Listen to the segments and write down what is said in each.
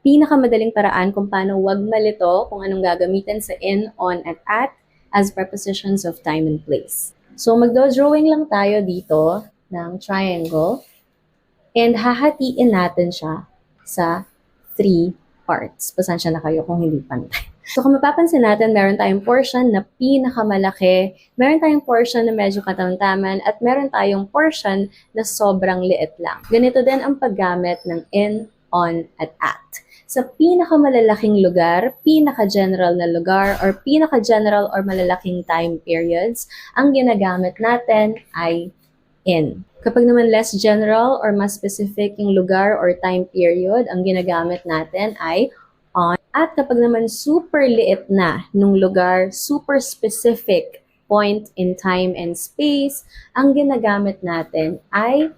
pinakamadaling paraan kung paano wag malito kung anong gagamitin sa in, on, at as prepositions of time and place. So magdo-drawing lang tayo dito ng triangle and hahatiin natin siya sa 3 parts. Pasensya na kayo kung hindi pantay. So kung mapapansin natin, meron tayong portion na pinakamalaki, meron tayong portion na medyo katamtaman, at meron tayong portion na sobrang liit lang. Ganito din ang paggamit ng in, on, at. Sa pinakamalalaking lugar, pinaka-general na lugar, or pinaka-general or malalaking time periods, ang ginagamit natin ay in. Kapag naman less general or mas specific yung lugar or time period, ang ginagamit natin ay on. At kapag naman super liit na nung lugar, super specific point in time and space, ang ginagamit natin ay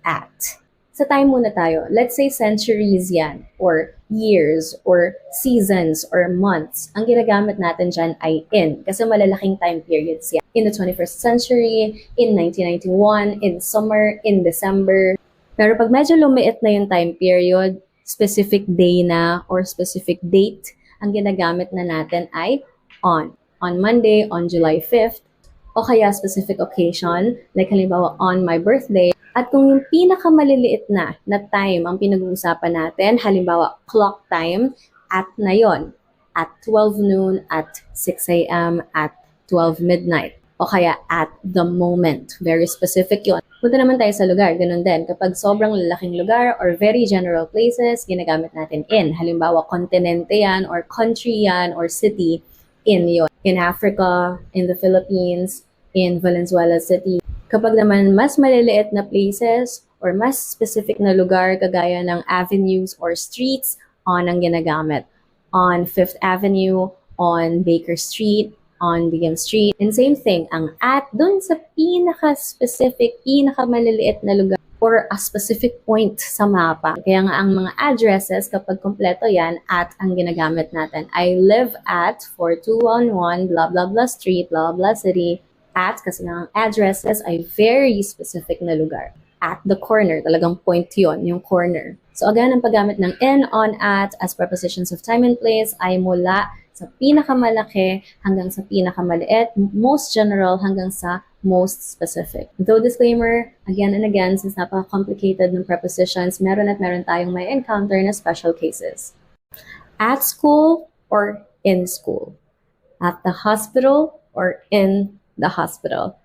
at. Sa time muna tayo. Let's say centuries yan, or years, or seasons, or months. Ang ginagamit natin dyan ay in, kasi malalaking time periods yan. In the 21st century, in 1991, in summer, in December. Pero pag medyo lumiit na yung time period, specific day na, or specific date, ang ginagamit na natin ay on. On Monday, on July 5th, o kaya specific occasion, like halimbawa on my birthday. At kung yung pinakamaliliit na time ang pinag-uusapan natin, halimbawa clock time, at na yon, at 12 noon, at 6 a.m., at 12 midnight, o kaya at the moment. Very specific yon. Punta naman tayo sa lugar, ganun din. Kapag sobrang lalaking lugar or very general places, ginagamit natin in. Halimbawa, kontinente yan, or country yan, or city, in yon. In Africa, in the Philippines, in Valenzuela City. Kapag naman mas maliliit na places or mas specific na lugar kagaya ng avenues or streets, on ang ginagamit. On 5th Avenue, on Baker Street, on DM Street. And same thing, ang at dun sa pinaka-specific, pinaka-maliliit na lugar or a specific point sa mapa. Kaya nga ang mga addresses, kapag kompleto yan, at ang ginagamit natin. I live at 4211 blah blah blah street, blah blah city. At, kasi nga ang addresses ay very specific na lugar. At the corner, talagang point yon, yung corner. So again, ang paggamit ng in, on, at as prepositions of time and place ay mula sa pinakamalaki hanggang sa pinakamaliit, most general hanggang sa most specific. Though disclaimer, again and again, since napaka-complicated ng prepositions, meron tayong may encounter na special cases. At school or in school. At the hospital or in the hospital,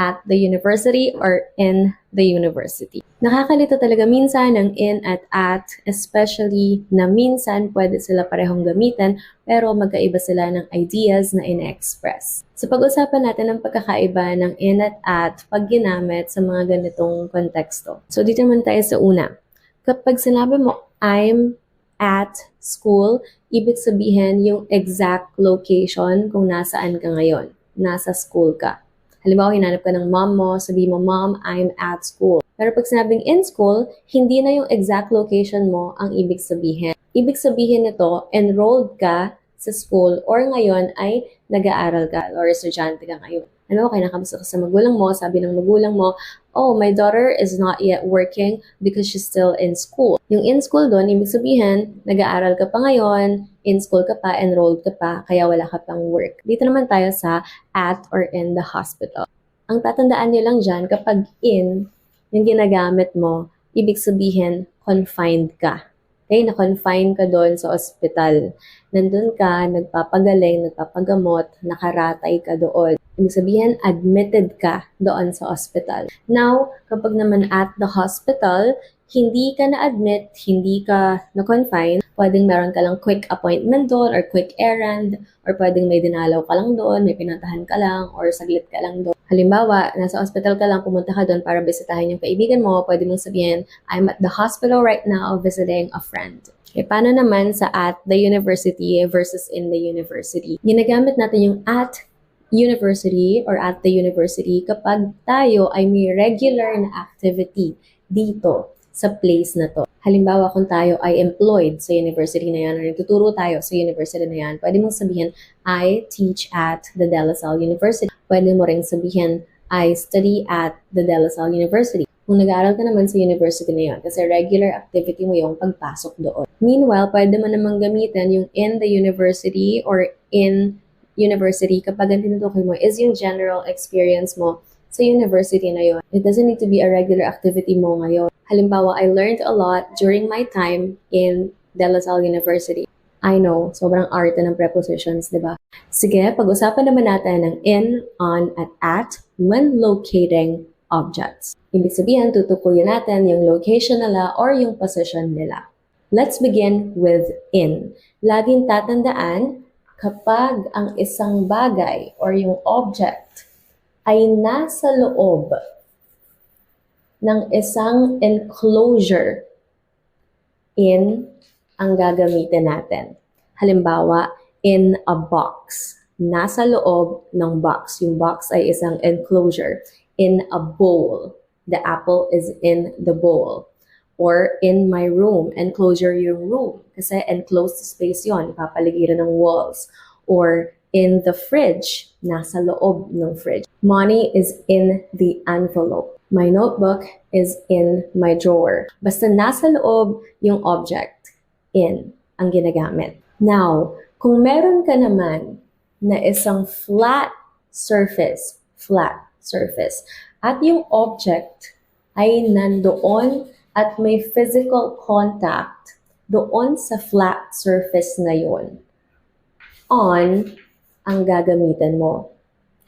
at the university or in the university. Nakakalito talaga minsan ng in at, especially na minsan pwede sila parehong gamitin pero magkaiba sila ng ideas na ina-express. So pag-usapan natin ang pagkakaiba ng in at pag ginamit sa mga ganitong konteksto. So dito naman tayo sa una. Kapag sinabi mo, I'm at school, ibig sabihin yung exact location kung nasaan ka ngayon. Nasa school ka. Halimbawa, hinanap ka ng mom mo, sabi mo, Mom, I'm at school. Pero pag sinabing in school, hindi na yung exact location mo ang ibig sabihin. Ibig sabihin nito, enrolled ka sa school or ngayon ay nag-aaral ka or estudyante ka ngayon. Ano, kinakamusta ka sa magulang mo, sabi ng magulang mo, oh, my daughter is not yet working because she's still in school. Yung in school doon, ibig sabihin, nag-aaral ka pa ngayon, in school ka pa, enrolled ka pa, kaya wala ka pang work. Dito naman tayo sa at or in the hospital. Ang tatandaan niyo lang dyan, kapag in, yung ginagamit mo, ibig sabihin, confined ka. Okay, na-confine ka doon sa ospital. Nandun ka, nagpapagaling, nagpapagamot, nakaratay ka doon. Ibig sabihin, admitted ka doon sa ospital. Now, kapag naman at the hospital, hindi ka na-admit, hindi ka na-confine, pwedeng meron ka lang quick appointment doon or quick errand, or pwedeng may dinalaw ka lang doon, may pinuntahan ka lang, or saglit ka lang doon. Halimbawa, nasa hospital ka lang, pumunta ka doon para bisitahin yung kaibigan mo, pwede mong sabihin, I'm at the hospital right now visiting a friend. Okay, paano naman sa at the university versus in the university? Ginagamit natin yung at university or at the university kapag tayo ay may regular na activity dito sa place na to. Halimbawa, kung tayo ay employed sa university na yan, or nagtuturo tayo sa university na yan, pwede mong sabihin, I teach at the De La Salle University. Pwede mo ring sabihin, I study at the De La Salle University. kung nag-aaral ka naman sa university na yun, kasi regular activity mo yung pagpasok doon. Meanwhile, pwede mo namang gamitin yung in the university or in university kapag ang tinutukoy mo is yung general experience mo sa university na yun. It doesn't need to be a regular activity mo ngayon. Halimbawa, I learned a lot during my time in De La Salle University. I know, sobrang arte ng prepositions, di ba? Sige, pag-usapan naman natin ng in, on, at when locating objects. Ibig sabihin, tutukuyin natin yung location nila or yung position nila. Let's begin with in. Laging tatandaan, kapag ang isang bagay or yung object ay nasa loob ng isang enclosure, in ang gagamitin natin. Halimbawa, in a box. Nasa loob ng box. Yung box ay isang enclosure. In a bowl. The apple is in the bowl. Or in my room. Enclosure yung room. Kasi enclosed space yon, papaligiran ng walls. Or in the fridge. Nasa loob ng fridge. Money is in the envelope. My notebook is in my drawer. Basta nasa loob yung object, in ang ginagamit. Now, kung meron ka naman na isang flat surface, at yung object ay nandoon at may physical contact doon sa flat surface na yun, on ang gagamitan mo.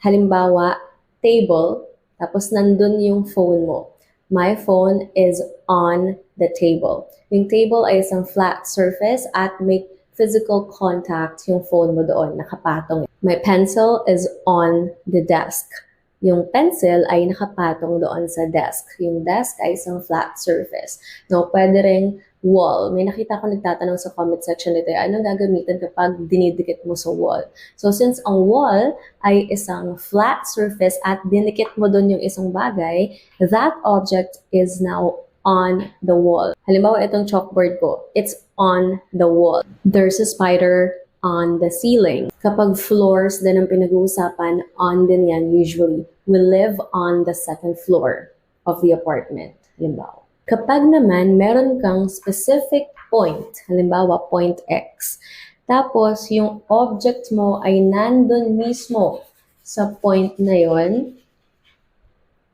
Halimbawa, table, tapos nandun yung phone mo. My phone is on the table. Yung table ay isang flat surface at may physical contact yung phone mo doon, nakapatong. My pencil is on the desk. Yung pencil ay nakapatong doon sa desk. Yung desk ay isang flat surface. No, pwede ring wall. May nakita ko nagtatanong sa comment section nito, anong gagamitin kapag dinidikit mo sa wall? So since ang wall ay isang flat surface at dinikit mo doon yung isang bagay, that object is now on the wall. Halimbawa, itong chalkboard ko, it's on the wall. There's a spider on the ceiling. Kapag floors din ang pinag-uusapan, on din yan usually. We live on the second floor of the apartment. Halimbawa. Kapag naman meron kang specific point, halimbawa point X, tapos yung object mo ay nandun mismo sa point na yon,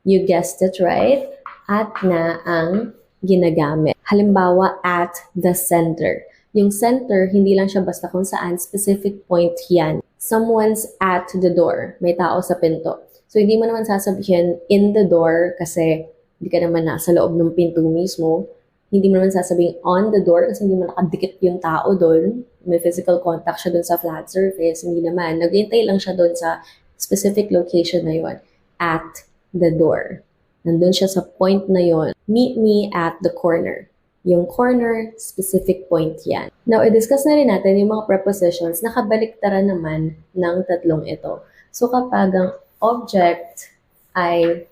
you guessed it right, at na ang ginagamit. Halimbawa, at the center. Yung center, hindi lang siya basta kung saan, specific point yan. Someone's at the door. May tao sa pinto. So, hindi mo naman sasabihin in the door kasi hindi ka naman nasa loob ng pinto mismo. Hindi mo naman sasabihin on the door kasi hindi mo nakadikit yung tao doon. May physical contact siya doon sa flat surface. Hindi naman. Naghihintay lang siya doon sa specific location na yon. At the door. Nandun siya sa point na yon. Meet me at the corner. Yung corner, specific point yan. Now, i-discuss na rin natin yung mga prepositions na kabaliktaran naman ng tatlong ito. So, kapag ang object ay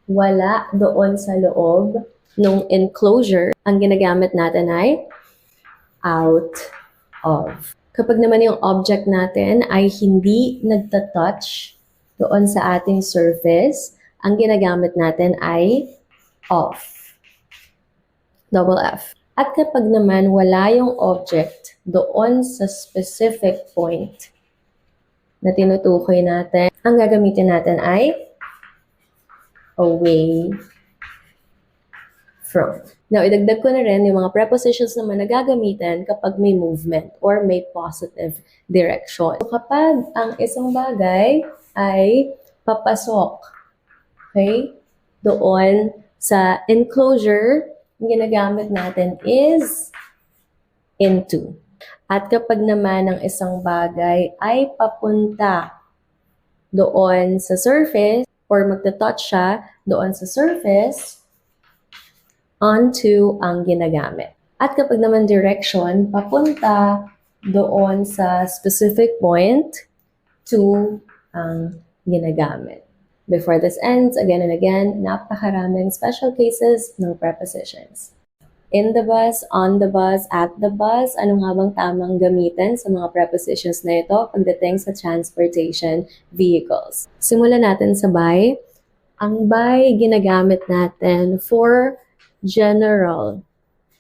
wala doon sa loob ng enclosure, ang ginagamit natin ay out of. Kapag naman yung object natin ay hindi nagtatouch doon sa ating surface, ang ginagamit natin ay off. Double F. At kapag naman wala yung object doon sa specific point na tinutukoy natin, ang gagamitin natin ay away from. Now, idagdag ko na rin yung mga prepositions naman na gagamitin kapag may movement or may positive direction. So, kapag ang isang bagay ay papasok, okay, doon sa enclosure, ang ginagamit natin is into. At kapag naman ang isang bagay ay papunta doon sa surface or magta-touch siya doon sa surface, onto ang ginagamit. At kapag naman direction, papunta doon sa specific point, to ang ginagamit. Before this ends, again and again, napakaraming special cases ng prepositions. In the bus, on the bus, at the bus, ano nga bang tamang gamitin sa mga prepositions na ito pagdating sa transportation vehicles? Simulan natin sabay. Ang by ginagamit natin for general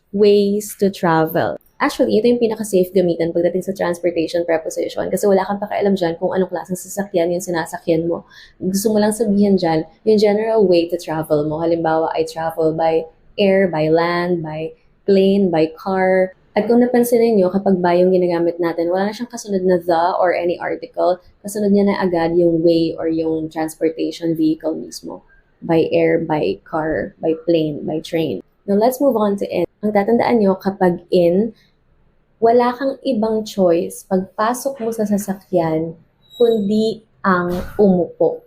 ways to travel. Actually, ito yung pinaka-safe gamitan pagdating sa transportation preposition kasi wala kang pakialam dyan kung anong klaseng sasakyan yung sinasakyan mo. Gusto mo lang sabihin dyan yung general way to travel mo. Halimbawa, I travel by air, by land, by plane, by car. At kung napansin ninyo, kapag by yung ginagamit natin, wala na siyang kasunod na the or any article. Kasunod niya na agad yung way or yung transportation vehicle mismo. By air, by car, by plane, by train. Now, let's move on to in. Ang tatandaan nyo, kapag in, wala kang ibang choice pagpasok mo sa sasakyan kundi ang umupo.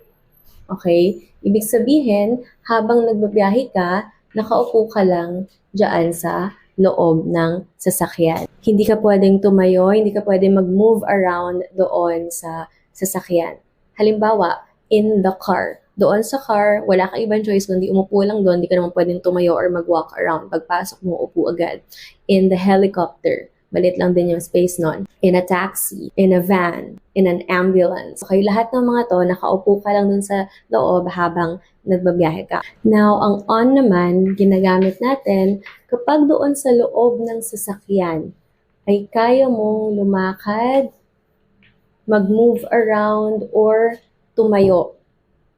Okay? Ibig sabihin, habang nagbabiyahe ka, nakaupo ka lang dyan sa loob ng sasakyan. Hindi ka pwedeng tumayo, hindi ka pwedeng mag-move around doon sa sasakyan. Halimbawa, in the car. Doon sa car, wala kang ibang choice kundi umupo lang doon, hindi ka naman pwedeng tumayo or mag-walk around. Pagpasok mo, upo agad. In the helicopter, malit lang din yung space nun. In a taxi, in a van, in an ambulance. Okay, lahat ng mga to, nakaupo ka lang dun sa loob habang nagbabiyahe ka. Now, ang on naman, ginagamit natin kapag doon sa loob ng sasakyan ay kaya mong lumakad, mag-move around, or tumayo.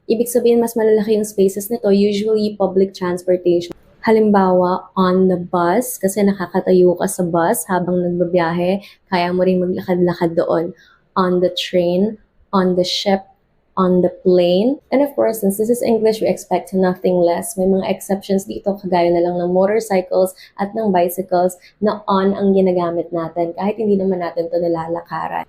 Ibig sabihin, mas malalaki yung spaces nito, usually public transportation. Halimbawa, on the bus, kasi nakakatayo ka sa bus habang nagbabiyahe, kaya mo rin maglakad-lakad doon. On the train, on the ship, on the plane. And of course, since this is English, we expect nothing less. May mga exceptions dito, kagaya na lang ng motorcycles at ng bicycles na on ang ginagamit natin, kahit hindi naman natin ito nilalakaran.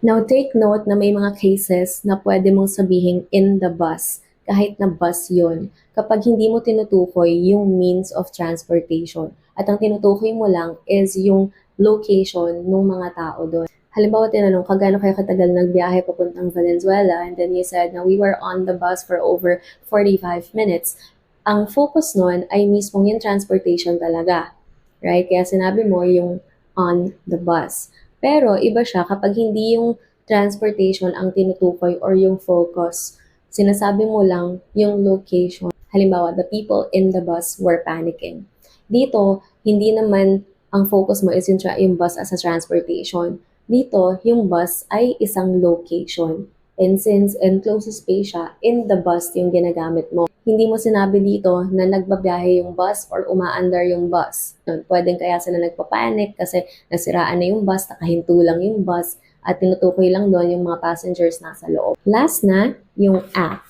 Now, take note na may mga cases na pwede mong sabihin in the bus, kahit na bus yun, kapag hindi mo tinutukoy yung means of transportation. At ang tinutukoy mo lang is yung location ng mga tao doon. Halimbawa, tinanong ka gaano kayo katagal nagbiyahe papuntang Valenzuela, and then you said na we were on the bus for over 45 minutes. Ang focus nun ay mismong yung transportation talaga. Right? Kaya sinabi mo yung on the bus. Pero iba siya kapag hindi yung transportation ang tinutukoy or yung focus. Sinasabi mo lang yung location. Halimbawa, the people in the bus were panicking. Dito, hindi naman ang focus mo is yung bus as a transportation. Dito, yung bus ay isang location. And since enclosed space siya, in the bus yung ginagamit mo. Hindi mo sinabi dito na nagbabiyahe yung bus or umaandar yung bus. Pwedeng kaya sila nagpapanik kasi nasiraan na yung bus, nakahinto lang yung bus, at tinutukoy lang doon yung mga passengers nasa loob. Last na, yung at.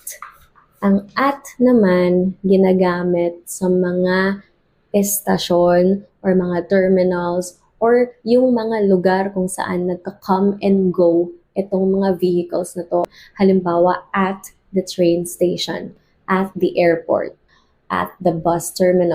Ang at naman ginagamit sa mga estasyon or mga terminals or yung mga lugar kung saan nagka-come and go itong mga vehicles na to. Halimbawa, at the train station, at the airport, at the bus terminal.